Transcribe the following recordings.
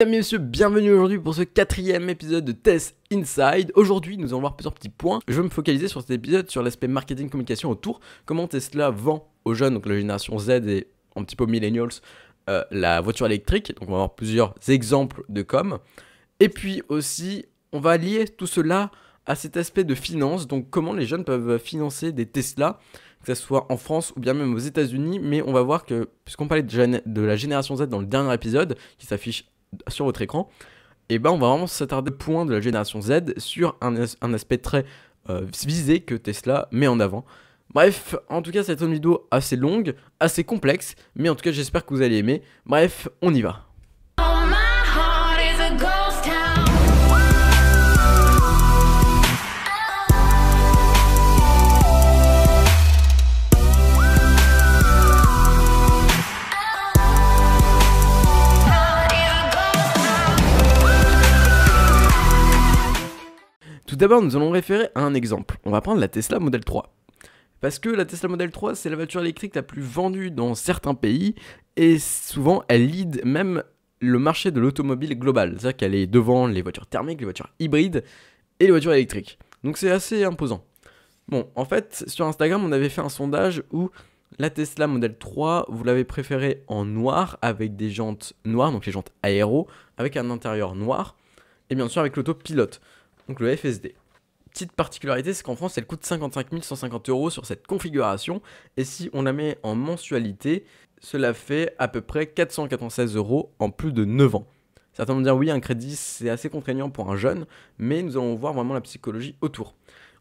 Mesdames et messieurs, bienvenue aujourd'hui pour ce 4e épisode de Test Inside. Aujourd'hui, nous allons voir plusieurs petits points. Je vais me focaliser sur cet épisode sur l'aspect marketing communication autour, comment Tesla vend aux jeunes, donc la génération Z et un petit peu millennials, la voiture électrique. Donc on va voir plusieurs exemples de com. Et puis aussi, on va lier tout cela à cet aspect de finance, donc comment les jeunes peuvent financer des Tesla, que ce soit en France ou bien même aux États-Unis. Mais on va voir que, puisqu'on parlait de la génération Z dans le dernier épisode, qui s'affiche sur votre écran, et ben on va vraiment s'attarder point de la génération Z sur un aspect très visé que Tesla met en avant. Bref, en tout cas c'est une vidéo assez longue, assez complexe, mais en tout cas j'espère que vous allez aimer. Bref, on y va. Tout d'abord, nous allons référer à un exemple. On va prendre la Tesla Model 3. Parce que la Tesla Model 3, c'est la voiture électrique la plus vendue dans certains pays. Et souvent, elle lead même le marché de l'automobile global. C'est-à-dire qu'elle est devant les voitures thermiques, les voitures hybrides et les voitures électriques. Donc c'est assez imposant. Bon, en fait, sur Instagram, on avait fait un sondage où la Tesla Model 3, vous l'avez préférée en noir, avec des jantes noires, donc les jantes aéro, avec un intérieur noir. Et bien sûr avec l'autopilote. Donc le FSD. Petite particularité, c'est qu'en France, elle coûte 55 150 € sur cette configuration. Et si on la met en mensualité, cela fait à peu près 496 € en plus de 9 ans. Certains vont dire oui, un crédit, c'est assez contraignant pour un jeune, mais nous allons voir vraiment la psychologie autour.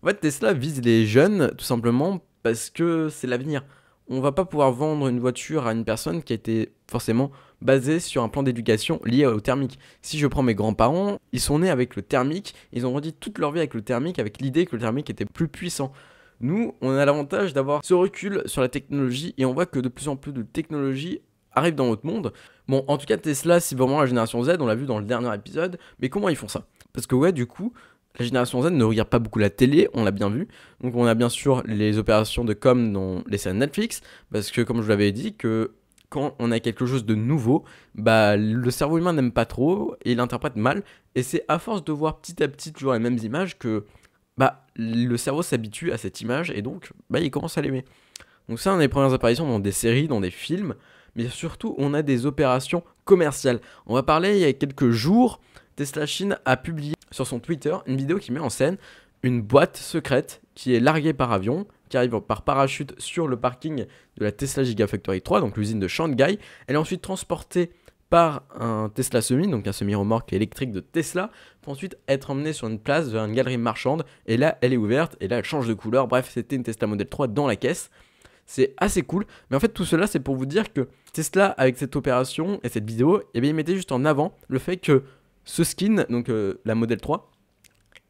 En fait, Tesla vise les jeunes, tout simplement parce que c'est l'avenir. On va pas pouvoir vendre une voiture à une personne qui a été forcément basée sur un plan d'éducation lié au thermique. Si je prends mes grands-parents, ils sont nés avec le thermique, ils ont grandi toute leur vie avec le thermique, avec l'idée que le thermique était plus puissant. Nous, on a l'avantage d'avoir ce recul sur la technologie et on voit que de plus en plus de technologies arrivent dans notre monde. Bon, en tout cas, Tesla, c'est vraiment la génération Z, on l'a vu dans le dernier épisode, mais comment ils font ça? Parce que ouais, du coup, la génération Z ne regarde pas beaucoup la télé, on l'a bien vu. Donc on a bien sûr les opérations de com dans les séries Netflix, parce que comme je vous l'avais dit, que quand on a quelque chose de nouveau, bah, le cerveau humain n'aime pas trop et il interprète mal. Et c'est à force de voir petit à petit toujours les mêmes images que bah, le cerveau s'habitue à cette image et donc bah, il commence à l'aimer. Donc ça, on a les premières apparitions dans des séries, dans des films, mais surtout on a des opérations commerciales. On va parler il y a quelques jours, Tesla Chine a publié sur son Twitter une vidéo qui met en scène une boîte secrète qui est larguée par avion, qui arrive par parachute sur le parking de la Tesla Gigafactory 3, donc l'usine de Shanghai. Elle est ensuite transportée par un Tesla Semi, donc un semi-remorque électrique de Tesla, pour ensuite être emmenée sur une place vers une galerie marchande. Et là, elle est ouverte, et là, elle change de couleur. Bref, c'était une Tesla Model 3 dans la caisse. C'est assez cool. Mais en fait, tout cela, c'est pour vous dire que Tesla, avec cette opération et cette vidéo, eh bien, il mettait juste en avant le fait que ce skin, donc la Model 3,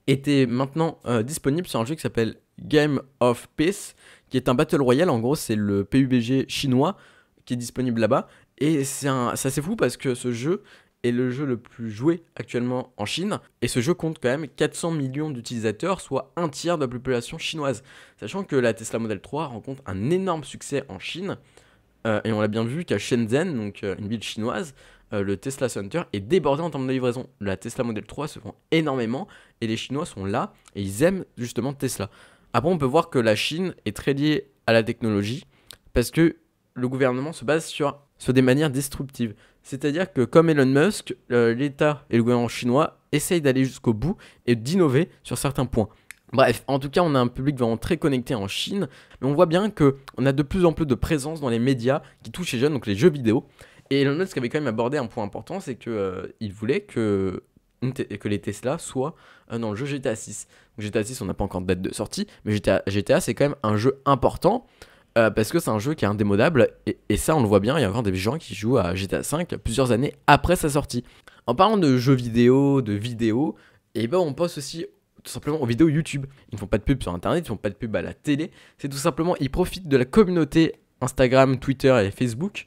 était maintenant disponible sur un jeu qui s'appelle Game of Peace, qui est un Battle Royale. En gros, c'est le PUBG chinois qui est disponible là-bas. Et c'est assez fou parce que ce jeu est le jeu le plus joué actuellement en Chine. Et ce jeu compte quand même 400 millions d'utilisateurs, soit un tiers de la population chinoise. Sachant que la Tesla Model 3 rencontre un énorme succès en Chine. Et on l'a bien vu qu'à Shenzhen, donc une ville chinoise, le Tesla Center est débordé en termes de livraison. La Tesla Model 3 se vend énormément et les Chinois sont là et ils aiment justement Tesla. Après, on peut voir que la Chine est très liée à la technologie parce que le gouvernement se base sur des manières destructives. C'est-à-dire que comme Elon Musk, l'État et le gouvernement chinois essayent d'aller jusqu'au bout et d'innover sur certains points. Bref, en tout cas, on a un public vraiment très connecté en Chine, mais on voit bien qu'on a de plus en plus de présence dans les médias qui touchent les jeunes, donc les jeux vidéo. Et Elon Musk avait quand même abordé un point important, c'est qu'il voulait que les Tesla soient dans le jeu GTA 6. Donc GTA 6, on n'a pas encore de date de sortie, mais GTA c'est quand même un jeu important, parce que c'est un jeu qui est indémodable, et ça on le voit bien, il y a encore des gens qui jouent à GTA 5 plusieurs années après sa sortie. En parlant de jeux vidéo, et ben on pense aussi tout simplement aux vidéos YouTube. Ils ne font pas de pub sur internet, ils ne font pas de pub à la télé, c'est tout simplement, ils profitent de la communauté Instagram, Twitter et Facebook,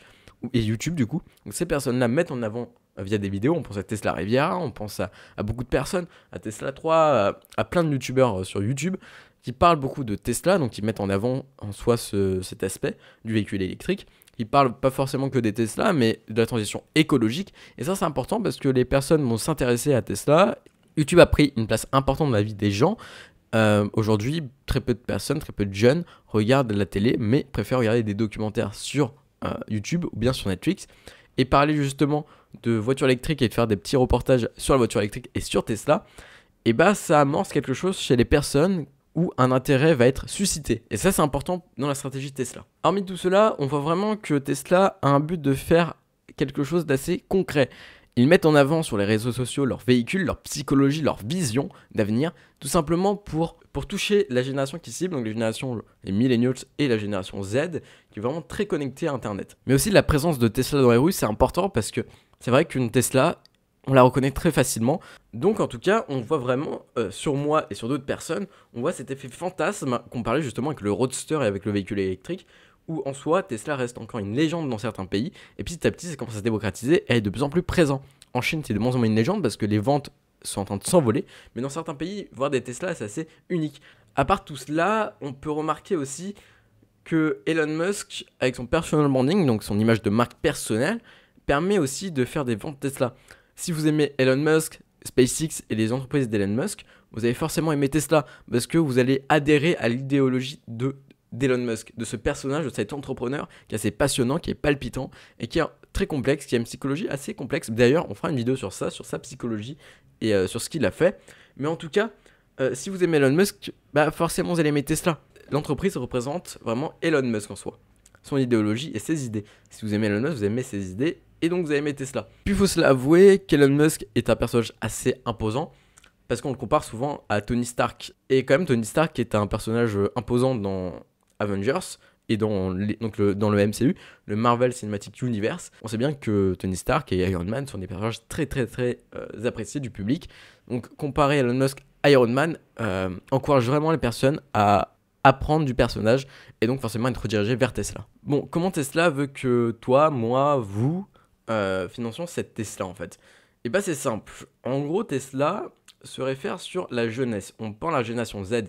et YouTube du coup. Donc ces personnes-là mettent en avant via des vidéos, on pense à Tesla Riviera, on pense à beaucoup de personnes, à Tesla 3, à plein de youtubeurs sur YouTube qui parlent beaucoup de Tesla, donc ils mettent en avant en soi cet aspect du véhicule électrique. qui parle pas forcément que des Tesla, mais de la transition écologique. Et ça, c'est important parce que les personnes vont s'intéresser à Tesla. YouTube a pris une place importante dans la vie des gens. Aujourd'hui, très peu de personnes, très peu de jeunes regardent la télé, mais préfèrent regarder des documentaires sur YouTube ou bien sur Netflix. Et parler justement de voitures électriques et de faire des petits reportages sur la voiture électrique et sur Tesla, et bah ça amorce quelque chose chez les personnes où un intérêt va être suscité. Et ça, c'est important dans la stratégie de Tesla. Hormis tout cela, on voit vraiment que Tesla a un but de faire quelque chose d'assez concret. Ils mettent en avant sur les réseaux sociaux leurs véhicules, leur psychologie, leur vision d'avenir, tout simplement pour toucher la génération qui cible, donc les millennials et la génération Z, qui est vraiment très connectée à Internet. Mais aussi la présence de Tesla dans les rues, c'est important parce que c'est vrai qu'une Tesla, on la reconnaît très facilement. Donc en tout cas, on voit vraiment, sur moi et sur d'autres personnes, on voit cet effet fantasme qu'on parlait justement avec le Roadster et avec le véhicule électrique, où en soi, Tesla reste encore une légende dans certains pays, et petit à petit, ça commence à se démocratiser et être de plus en plus présent. En Chine, c'est de moins en moins une légende parce que les ventes sont en train de s'envoler, mais dans certains pays, voir des Tesla, c'est assez unique. À part tout cela, on peut remarquer aussi que Elon Musk, avec son personal branding, donc son image de marque personnelle, permet aussi de faire des ventes Tesla. Si vous aimez Elon Musk, SpaceX et les entreprises d'Elon Musk, vous allez forcément aimer Tesla parce que vous allez adhérer à l'idéologie d'Elon Musk, de ce personnage, de cet entrepreneur qui est assez passionnant, qui est palpitant et qui est très complexe, qui a une psychologie assez complexe. D'ailleurs, on fera une vidéo sur ça, sur sa psychologie et sur ce qu'il a fait. Mais en tout cas, si vous aimez Elon Musk, bah forcément vous allez aimer Tesla. L'entreprise représente vraiment Elon Musk en soi, son idéologie et ses idées. Si vous aimez Elon Musk, vous aimez ses idées et donc vous allez aimer Tesla. Puis il faut se l'avouer qu'Elon Musk est un personnage assez imposant parce qu'on le compare souvent à Tony Stark. Et quand même, Tony Stark est un personnage imposant dans Avengers et dans le MCU, le Marvel Cinematic Universe. On sait bien que Tony Stark et Iron Man sont des personnages très appréciés du public. Donc comparer Elon Musk à Iron Man encourage vraiment les personnes à apprendre du personnage et donc forcément être redirigé vers Tesla. Bon, comment Tesla veut que toi, moi, vous financions cette Tesla en fait? Et bah c'est simple. En gros, Tesla se réfère sur la jeunesse. On parle de la génération Z.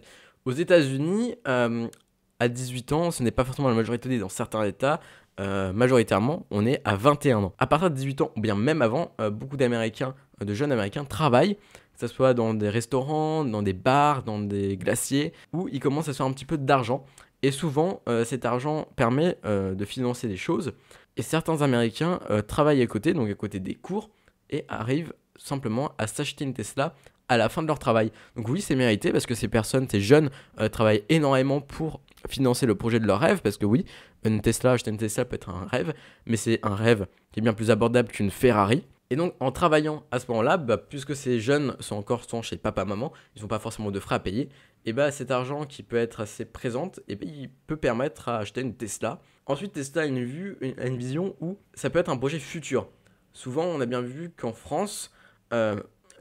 Aux États-Unis, à 18 ans, ce n'est pas forcément la majorité dans certains États. Majoritairement, on est à 21 ans. À partir de 18 ans, ou bien même avant, beaucoup d'Américains, de jeunes Américains travaillent, que ce soit dans des restaurants, dans des bars, dans des glaciers, où ils commencent à se faire un petit peu d'argent. Et souvent, cet argent permet de financer des choses. Et certains Américains travaillent à côté, donc à côté des cours, et arrivent simplement à s'acheter une Tesla à la fin de leur travail. Donc oui, c'est mérité parce que ces personnes, ces jeunes, travaillent énormément pour financer le projet de leur rêve, parce que oui, acheter une Tesla peut être un rêve, mais c'est un rêve qui est bien plus abordable qu'une Ferrari. Et donc en travaillant à ce moment-là, puisque ces jeunes sont chez papa-maman, ils n'ont pas forcément de frais à payer, et cet argent qui peut être assez présent, il peut permettre à acheter une Tesla. Ensuite, Tesla a une vision où ça peut être un projet futur. Souvent, on a bien vu qu'en France,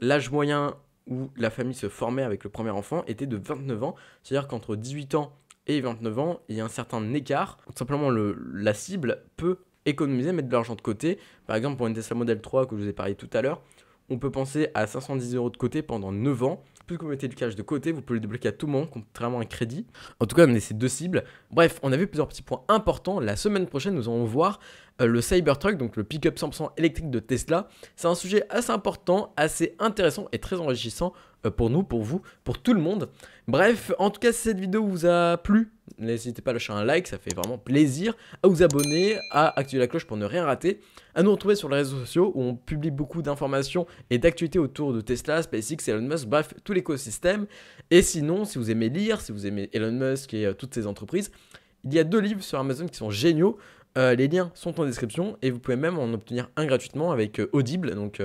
l'âge moyen où la famille se formait avec le premier enfant était de 29 ans. C'est-à-dire qu'entre 18 ans et 29 ans, il y a un certain écart. Tout simplement, la cible peut économiser, mettre de l'argent de côté. Par exemple, pour une Tesla Model 3 que je vous ai parlé tout à l'heure, on peut penser à 510 € de côté pendant 9 ans. Plus que vous mettez du cash de côté, vous pouvez le débloquer à tout moment, contrairement à un crédit. En tout cas, on a ces deux cibles. Bref, on a vu plusieurs petits points importants. La semaine prochaine, nous allons voir le Cybertruck, donc le pick-up 100% électrique de Tesla. C'est un sujet assez important, assez intéressant et très enrichissant pour nous, pour vous, pour tout le monde. Bref, en tout cas, si cette vidéo vous a plu, n'hésitez pas à lâcher un like, ça fait vraiment plaisir, à vous abonner, à activer la cloche pour ne rien rater, à nous retrouver sur les réseaux sociaux où on publie beaucoup d'informations et d'actualités autour de Tesla, SpaceX, Elon Musk, bref, tout l'écosystème. Et sinon, si vous aimez lire, si vous aimez Elon Musk et toutes ces entreprises, il y a 2 livres sur Amazon qui sont géniaux. Les liens sont en description et vous pouvez même en obtenir un gratuitement avec Audible, donc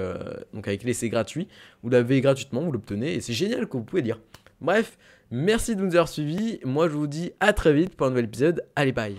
avec l'essai gratuit. Vous l'avez gratuitement, vous l'obtenez et c'est génial que vous pouvez lire. Bref, merci de nous avoir suivis. Moi, je vous dis à très vite pour un nouvel épisode. Allez, bye!